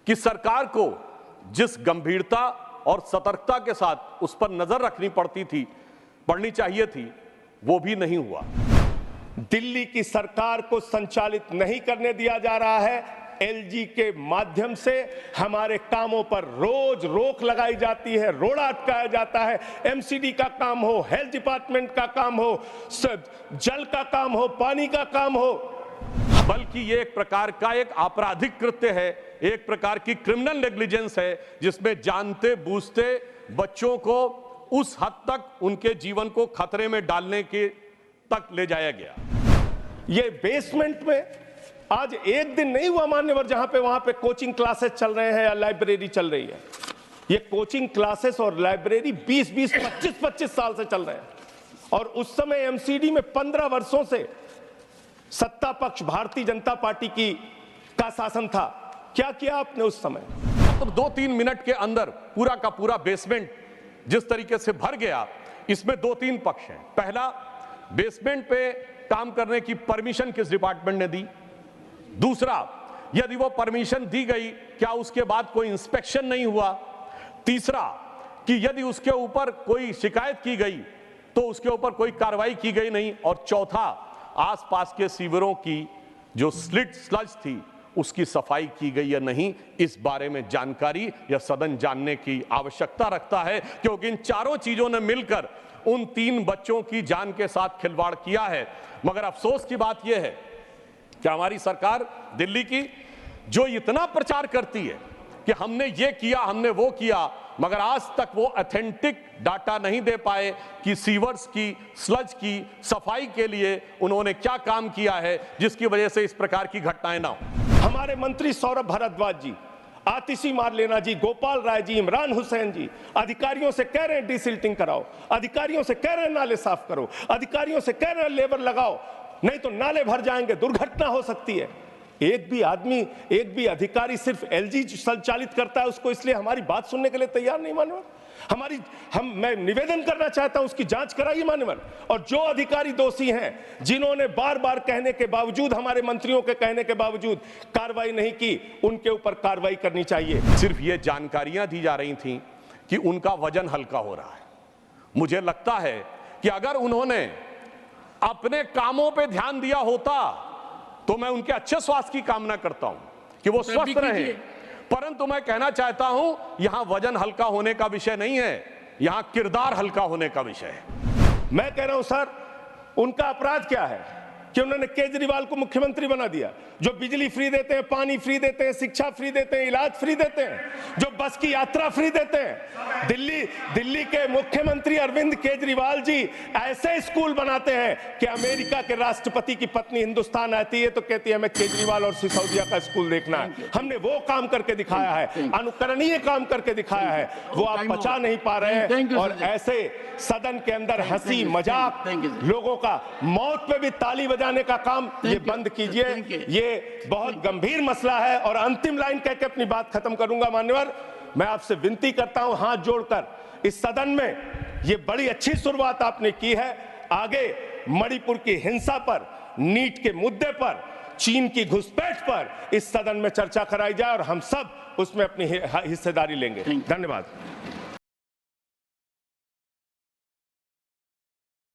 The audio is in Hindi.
कि सरकार को जिस गंभीरता और सतर्कता के साथ उस पर नजर रखनी पड़नी चाहिए थी, वो भी नहीं हुआ। दिल्ली की सरकार को संचालित नहीं करने दिया जा रहा है। एलजी के माध्यम से हमारे कामों पर रोज रोक लगाई जाती है, रोड़ा अटकाया जाता है। एमसीडी का काम हो, हेल्थ डिपार्टमेंट का काम हो, जल का काम हो, पानी का काम हो, बल्कि ये एक प्रकार का एक आपराधिक कृत्य है, एक प्रकार की क्रिमिनल नेग्लिजेंस है, जिसमें जानते बूझते बच्चों को उस हद तक उनके जीवन को खतरे में डालने के तक ले जाया गया। ये बेसमेंट में आज एक दिन नहीं हुआ मान्यवर जहां पे वहां पे कोचिंग क्लासेस चल रहे हैं या लाइब्रेरी चल रही है। ये कोचिंग क्लासेस और लाइब्रेरी 20-20, 25-25 साल से चल रहे हैं। और उस समय एमसीडी में 15 वर्षों से सत्ता पक्ष भारतीय जनता पार्टी का शासन था। क्या किया आपने उस समय? तो 2-3 मिनट के अंदर पूरा का पूरा बेसमेंट जिस तरीके से भर गया, इसमें 2-3 पक्ष हैं। पहला, बेसमेंट पे काम करने की परमिशन किस डिपार्टमेंट ने दी? दूसरा, यदि वो परमिशन दी गई, क्या उसके बाद कोई इंस्पेक्शन नहीं हुआ? तीसरा, कि यदि उसके ऊपर कोई शिकायत की गई तो उसके ऊपर कोई कार्रवाई की गई नहीं। और चौथा, आसपास के सीवरों की जो स्लज थी उसकी सफाई की गई या नहीं, इस बारे में जानकारी या सदन जानने की आवश्यकता रखता है, क्योंकि इन चारों चीजों ने मिलकर उन 3 बच्चों की जान के साथ खिलवाड़ किया है। मगर अफसोस की बात यह है कि हमारी सरकार दिल्ली की जो इतना प्रचार करती है कि हमने ये किया, हमने वो किया, मगर आज तक वो ऑथेंटिक डाटा नहीं दे पाए कि सीवर्स की, स्लज की सफाई के लिए उन्होंने क्या काम किया है, जिसकी वजह से इस प्रकार की घटनाएं ना हो। हमारे मंत्री सौरभ भारद्वाज जी, आतिशी मारलेना जी, गोपाल राय जी, इमरान हुसैन जी अधिकारियों से कह रहे हैं डिसिल्टिंग कराओ, अधिकारियों से कह रहे हैं नाले साफ करो, अधिकारियों से कह रहे हैं लेबर लगाओ, नहीं तो नाले भर जाएंगे, दुर्घटना हो सकती है। एक भी आदमी, एक भी अधिकारी सिर्फ एलजी संचालित करता है उसको, इसलिए हमारी बात सुनने के लिए तैयार नहीं मान्यवर। मैं निवेदन करना चाहता हूं, उसकी जांच कराइए मान्यवर। और जो अधिकारी दोषी हैं, जिन्होंने बार बार कहने के बावजूद, हमारे मंत्रियों के कहने के बावजूद कार्रवाई नहीं की, उनके ऊपर कार्रवाई करनी चाहिए। सिर्फ ये जानकारियां दी जा रही थी कि उनका वजन हल्का हो रहा है। मुझे लगता है कि अगर उन्होंने अपने कामों पे ध्यान दिया होता तो मैं उनके अच्छे स्वास्थ्य की कामना करता हूं कि वो स्वस्थ रहे। परंतु मैं कहना चाहता हूं, यहां वजन हल्का होने का विषय नहीं है, यहां किरदार हल्का होने का विषय है। मैं कह रहा हूं सर, उनका अपराध क्या है कि उन्होंने केजरीवाल को मुख्यमंत्री बना दिया, जो बिजली फ्री देते हैं, पानी फ्री देते हैं, शिक्षा फ्री देते हैं, इलाज फ्री देते हैं, जो बस की यात्रा फ्री देते हैं। दिल्ली के मुख्यमंत्री अरविंद केजरीवाल जी ऐसे स्कूल बनाते हैं कि अमेरिका के राष्ट्रपति की पत्नी हिंदुस्तान आती है तो कहती है हमें केजरीवाल और सिसोदिया का स्कूल देखना है। हमने वो काम करके दिखाया है, अनुकरणीय काम करके दिखाया है, वो आप पचा नहीं पा रहे हैं। और ऐसे सदन के अंदर हंसी मजाक, लोगों का मौत पे भी ताली बजाने का काम ये बंद कीजिए। ये बहुत गंभीर मसला है। और अंतिम लाइन कह के अपनी बात खत्म करूंगा मान्यवर, मैं आपसे विनती करता हूं हाथ जोड़कर, इस सदन में ये बड़ी अच्छी शुरुआत आपने की है, आगे मणिपुर की हिंसा पर, नीट के मुद्दे पर, चीन की घुसपैठ पर इस सदन में चर्चा कराई जाए और हम सब उसमें अपनी हिस्सेदारी लेंगे। धन्यवाद।